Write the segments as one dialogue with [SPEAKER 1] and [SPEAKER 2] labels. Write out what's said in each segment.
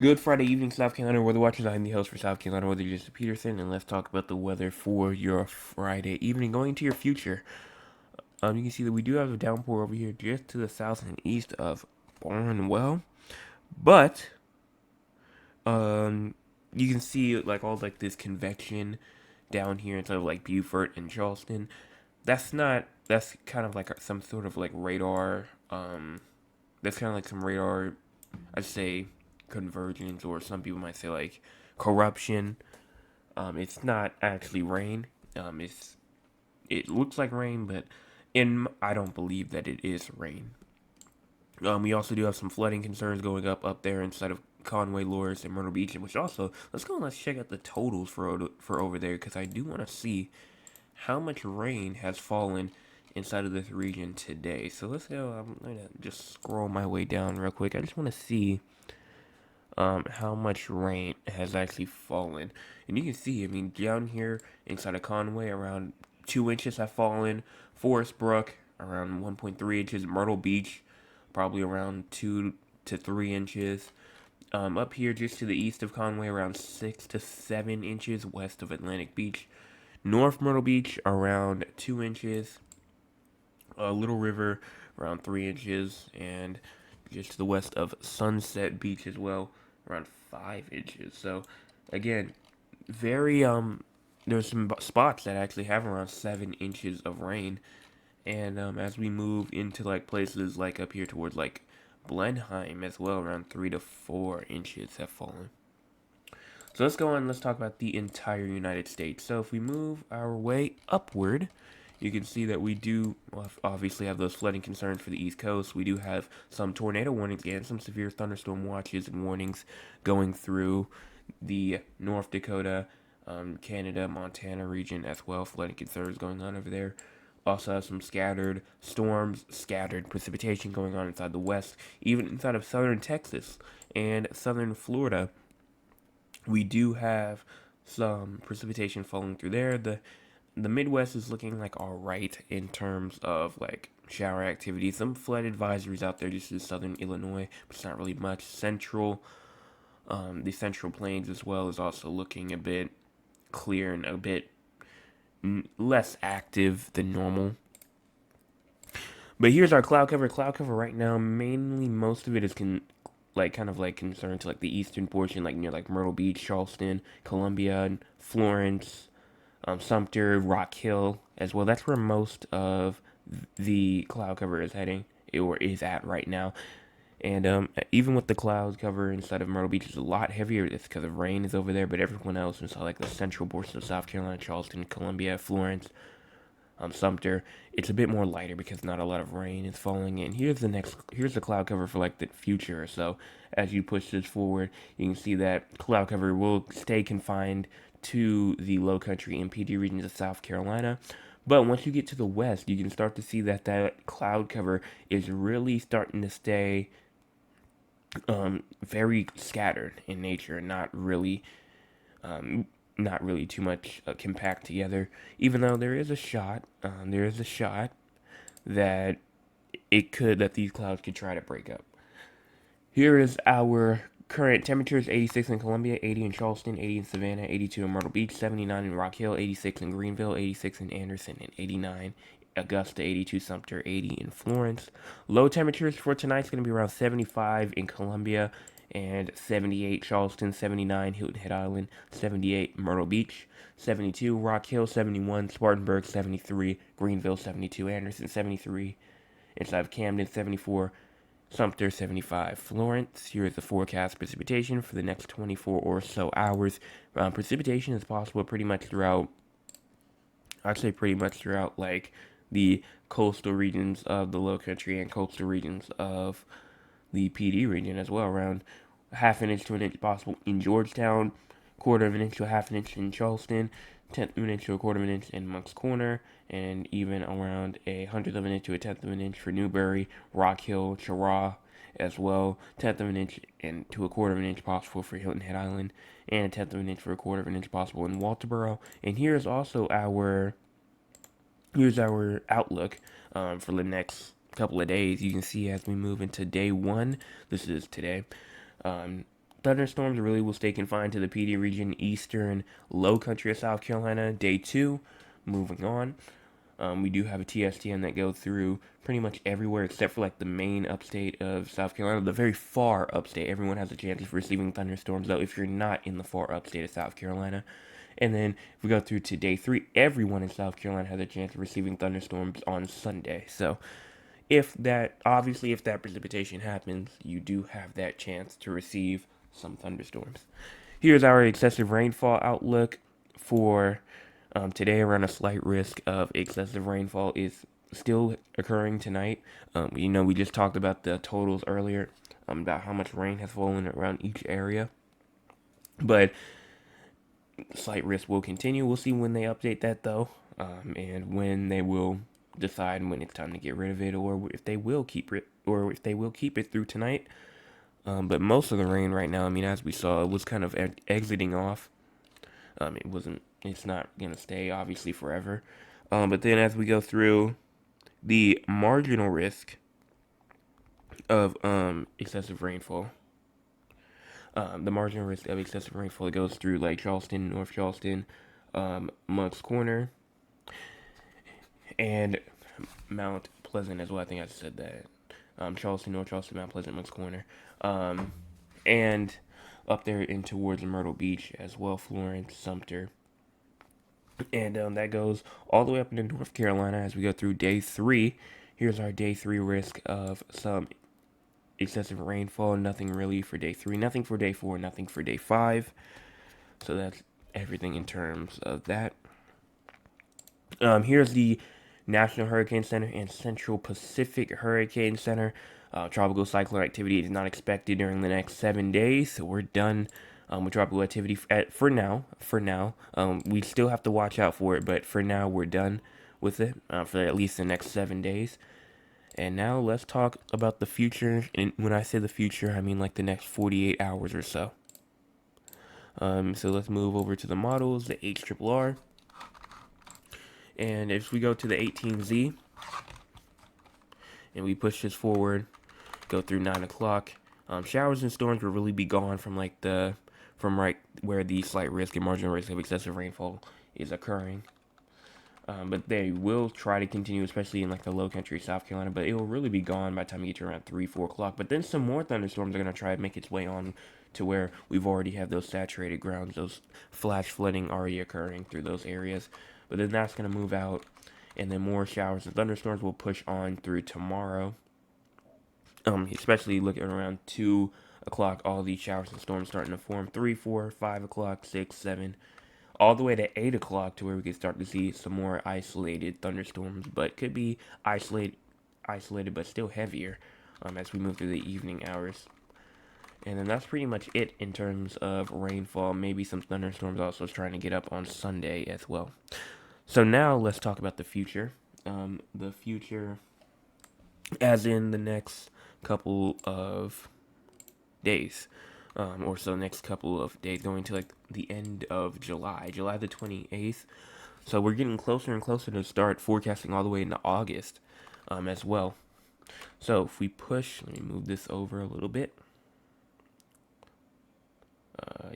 [SPEAKER 1] Good Friday evening, South Carolina weather watchers. I'm the host for South Carolina Weather, Justin Peterson, and let's talk about the weather for your Friday evening. Going to your future, you can see that we do have a downpour over here just to the south and east of Barnwell, but um, you can see like all like this convection down here instead of like Beaufort and Charleston. That's not. That's kind of like some sort of like radar. That's kind of like some radar. I'd say convergence, or some people might say like corruption. It's not actually rain. It looks like rain, but I don't believe that it is rain. We also do have some flooding concerns going up there inside of Conway, Loris, and Myrtle Beach. Which also, let's go and let's check out the totals for over there because I do want to see how much rain has fallen inside of this region today. So let's go. I'm gonna just scroll my way down real quick. I just want to see how much rain has actually fallen. And you can see, I mean, down here inside of Conway, around 2 inches have fallen. Forest Brook, around 1.3 inches. Myrtle Beach, probably around 2 to 3 inches. Up here, just to the east of Conway, around 6 to 7 inches west of Atlantic Beach. North Myrtle Beach, around 2 inches. Little River, around 3 inches. And just to the west of Sunset Beach as well, around 5 inches. So again, very there's some spots that actually have around 7 inches of rain, and as we move into like places like up here towards like Blenheim as well, around 3 to 4 inches have fallen. So let's go on. Let's talk about the entire United States. So if we move our way upward, you can see that we do obviously have those flooding concerns for the East Coast. We do have some tornado warnings and some severe thunderstorm watches and warnings going through the North Dakota, Canada, Montana region as well. Flooding concerns going on over there. Also have some scattered storms, scattered precipitation going on inside the west, even inside of southern Texas and southern Florida. We do have some precipitation falling through there. The Midwest is looking like all right in terms of like shower activity. Some flood advisories out there just in southern Illinois, but it's not really much. The Central Plains as well is also looking a bit clear and a bit less active than normal. But here's our cloud cover. Cloud cover right now, mainly most of it is like kind of like concerned to like the eastern portion, like near like Myrtle Beach, Charleston, Columbia, Florence, Sumter, Rock Hill as well. That's where most of the cloud cover is heading or is at right now. And even with the cloud cover inside of Myrtle Beach is a lot heavier. It's because of rain is over there, but everyone else inside like the central portion of South Carolina, Charleston, Columbia, Florence, Sumter, it's a bit more lighter because not a lot of rain is falling. And here's the cloud cover for like the future. So as you push this forward, you can see that cloud cover will stay confined to the low country and PD regions of South Carolina. But once you get to the west, you can start to see that that cloud cover is really starting to stay very scattered in nature, um, not really too much compact together. Even though there is a shot that that these clouds could try to break up. Here is our current temperatures: 86 in Columbia, 80 in Charleston, 80 in Savannah, 82 in Myrtle Beach, 79 in Rock Hill, 86 in Greenville, 86 in Anderson, and 89 Augusta, 82 Sumter, 80 in Florence. Low temperatures for tonight is going to be around 75 in Columbia and 78 Charleston, 79 Hilton Head Island, 78 Myrtle Beach, 72 Rock Hill, 71 Spartanburg, 73 Greenville, 72 Anderson, 73 inside of Camden, 74 Sumter 75. Florence, here is the forecast precipitation for the next 24 or so hours. Precipitation is possible pretty much throughout, I'd say pretty much throughout like the coastal regions of the low country and coastal regions of the PD region as well. Around half an inch to an inch possible in Georgetown, quarter of an inch to a half an inch in Charleston, tenth of an inch to a quarter of an inch in Moncks Corner, and even around a hundredth of an inch to a tenth of an inch for Newberry, Rock Hill, Cheraw as well, tenth of an inch and to a quarter of an inch possible for Hilton Head Island, and a tenth of an inch for a quarter of an inch possible in Walterboro. And here's our outlook for the next couple of days. You can see as we move into day one, this is today, um, Thunderstorms really will stay confined to the PD region, eastern low country of South Carolina. Day 2, moving on. We do have a TSTN that goes through pretty much everywhere except for like the main upstate of South Carolina, the very far upstate. Everyone has a chance of receiving thunderstorms, though, if you're not in the far upstate of South Carolina. And then if we go through to day 3, everyone in South Carolina has a chance of receiving thunderstorms on Sunday. So if that precipitation happens, you do have that chance to receive some thunderstorms. Here's our excessive rainfall outlook for today. Around a slight risk of excessive rainfall is still occurring tonight. We just talked about the totals earlier, about how much rain has fallen around each area. But slight risk will continue. We'll see when they update that, though, and when they will decide when it's time to get rid of it, or if they will keep it through tonight. But most of the rain right now, as we saw, it was kind of exiting off. It's not gonna stay obviously forever. But then as we go through the marginal risk of excessive rainfall, the marginal risk of excessive rainfall, it goes through like Charleston, North Charleston, Moncks Corner, and Mount Pleasant as well. I think I said that. Charleston, North Charleston, Mount Pleasant, Moncks Corner, and up there in towards Myrtle Beach as well, Florence, Sumter. And that goes all the way up into North Carolina as we go through day 3. Here's our day 3 risk of some excessive rainfall. Nothing really for day 3, nothing for day 4, nothing for day 5. So that's everything in terms of that. Here's the National Hurricane Center and Central Pacific Hurricane Center. Tropical cyclone activity is not expected during the next 7 days, so we're done with tropical activity for now. We still have to watch out for it, but for now we're done with it for at least the next 7 days. And now let's talk about the future. And when I say the future, I mean like the next 48 hours or so. So let's move over to the models, the HRRR. And if we go to the 18Z, and we push this forward, go through 9 o'clock, showers and storms will really be gone from right where the slight risk and marginal risk of excessive rainfall is occurring. But they will try to continue, especially in like the low country of South Carolina, but it will really be gone by the time you get to around 3, 4 o'clock. But then some more thunderstorms are going to try to make its way on to where we've already had those saturated grounds, those flash flooding already occurring through those areas. But then that's going to move out, and then more showers and thunderstorms will push on through tomorrow. Especially looking around 2 o'clock, all these showers and storms starting to form. 3, 4, 5 o'clock, 6, 7, all the way to 8 o'clock, to where we can start to see some more isolated thunderstorms, but could be isolated but still heavier as we move through the evening hours. And then that's pretty much it in terms of rainfall. Maybe some thunderstorms also trying to get up on Sunday as well. So now let's talk about the future. The future, as in the next couple of days, or so next couple of days, going to like the end of July the 28th. So we're getting closer and closer to start forecasting all the way into August as well. So if we push, let me move this over a little bit.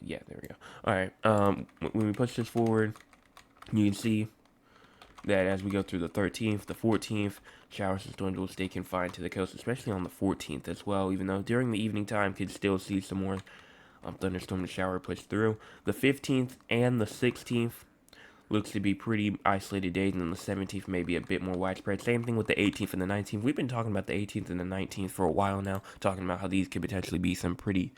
[SPEAKER 1] Yeah, there we go. All right. When we push this forward, you can see that as we go through the 13th, the 14th, showers and storms will stay confined to the coast, especially on the 14th as well, even though during the evening time could still see some more thunderstorm and shower push through. The 15th and the 16th looks to be pretty isolated days, and then the 17th may be a bit more widespread. Same thing with the 18th and the 19th. We've been talking about the 18th and the 19th for a while now, talking about how these could potentially be some pretty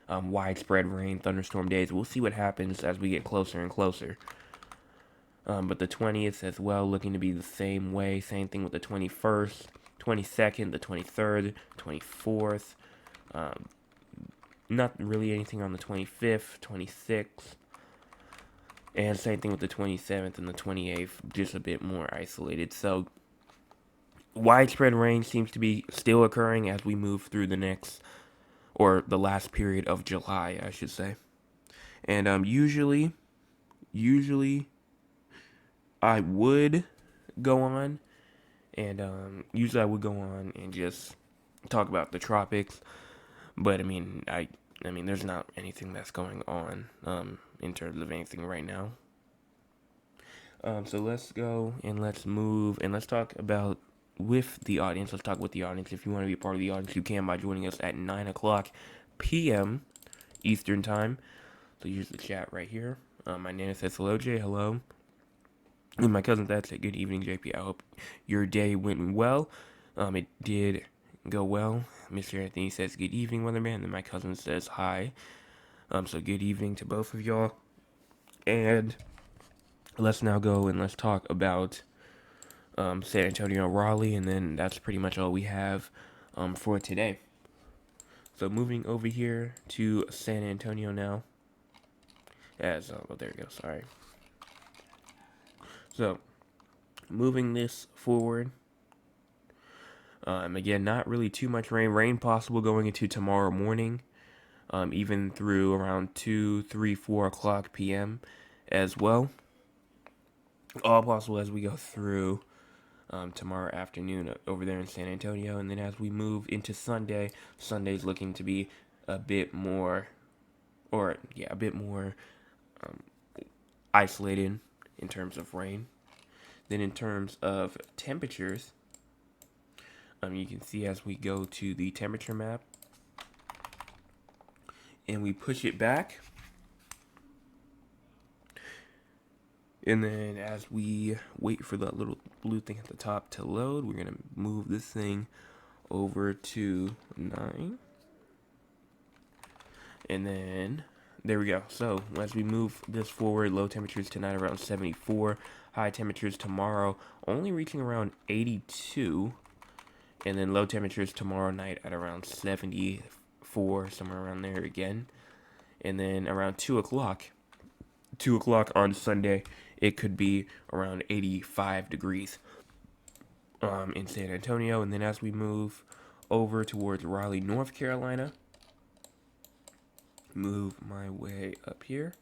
[SPEAKER 1] widespread rain, thunderstorm days. We'll see what happens as we get closer and closer. But the 20th as well, looking to be the same way. Same thing with the 21st, 22nd, the 23rd, 24th. Not really anything on the 25th, 26th. And same thing with the 27th and the 28th, just a bit more isolated. So widespread rain seems to be still occurring as we move through the next, or the last period of July, I should say. And usually I would go on and just talk about the tropics, but I I mean, there's not anything that's going on in terms of anything right now. So let's go and let's move and let's talk about with the audience. Let's talk with the audience. If you want to be a part of the audience, you can by joining us at 9 o'clock p.m. Eastern Time. So use the chat right here. My Nana says, hello, Jay. Hello. And my cousin Thad said, good evening, JP. I hope your day went well. It did go well. Mr. Anthony says, good evening, weatherman. And then my cousin says, hi. So good evening to both of y'all. And let's now go and let's talk about San Antonio, Raleigh, and then that's pretty much all we have for today. So moving over here to San Antonio now. There we go. Sorry. So moving this forward. Again, not really too much rain. Rain possible going into tomorrow morning, even through around 2, 3, 4 o'clock p.m. as well. All possible as we go through tomorrow afternoon over there in San Antonio. And then as we move into Sunday, Sunday's looking to be a bit more isolated in terms of rain. Then in terms of temperatures, you can see as we go to the temperature map and we push it back, and then as we wait for that little blue thing at the top to load, we're going to move this thing over to 9. And then there we go. So as we move this forward, low temperatures tonight around 74, high temperatures tomorrow only reaching around 82, and then low temperatures tomorrow night at around 74, somewhere around there again. And then around 2 o'clock on Sunday, it could be around 85 degrees in San Antonio. And then as we move over towards Raleigh, North Carolina, move my way up here.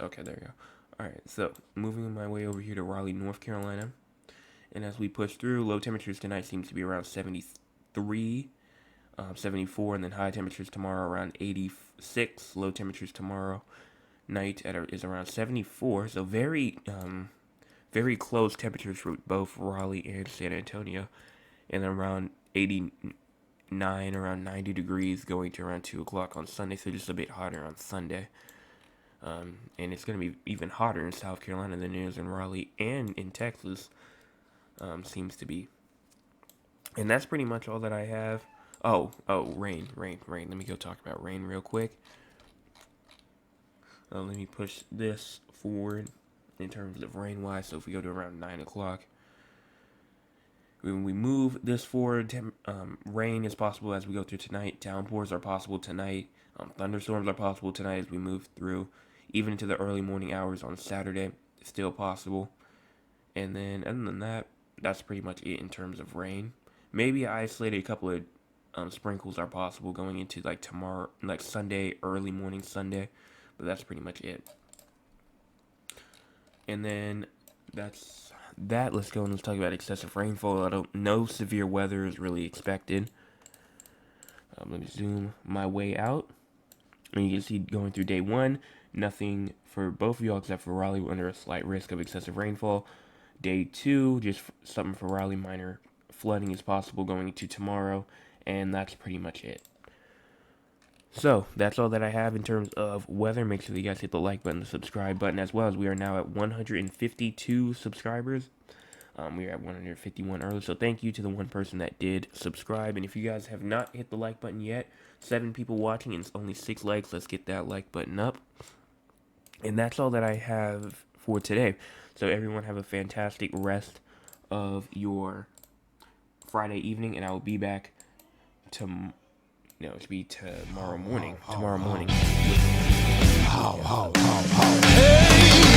[SPEAKER 1] Okay, there you go. Alright, so moving my way over here to Raleigh, North Carolina. And as we push through, low temperatures tonight seems to be around 73, 74, and then high temperatures tomorrow around 86. Low temperatures tomorrow night is around 74. So very close temperatures for both Raleigh and San Antonio. And around 89, around 90 degrees going to around 2 o'clock on Sunday. So just a bit hotter on Sunday. And it's going to be even hotter in South Carolina than it is in Raleigh and in Texas, seems to be. And that's pretty much all that I have. Oh, rain. Let me go talk about rain real quick. Let me push this forward in terms of rain-wise. So if we go to around 9 o'clock, when we move this forward, rain is possible as we go through tonight. Downpours are possible tonight. Thunderstorms are possible tonight as we move through. Even into the early morning hours on Saturday, it's still possible. And then, other than that, that's pretty much it in terms of rain. Maybe I isolated a couple of sprinkles are possible going into like tomorrow, like Sunday, early morning Sunday. But that's pretty much it. And then that's that. Let's go and let's talk about excessive rainfall. No severe weather is really expected. Let me zoom my way out. And you can see going through day 1, nothing for both of y'all except for Raleigh under a slight risk of excessive rainfall. Day 2, just something for Raleigh, minor flooding is possible going into tomorrow. And that's pretty much it. So, that's all that I have in terms of weather. Make sure that you guys hit the like button, the subscribe button, as well as we are now at 152 subscribers. We were at 151 earlier, so thank you to the one person that did subscribe. And if you guys have not hit the like button yet, 7 people watching and it's only 6 likes. Let's get that like button up. And that's all that I have for today. So everyone have a fantastic rest of your Friday evening, and I will be back tomorrow morning. Tomorrow morning. Hey!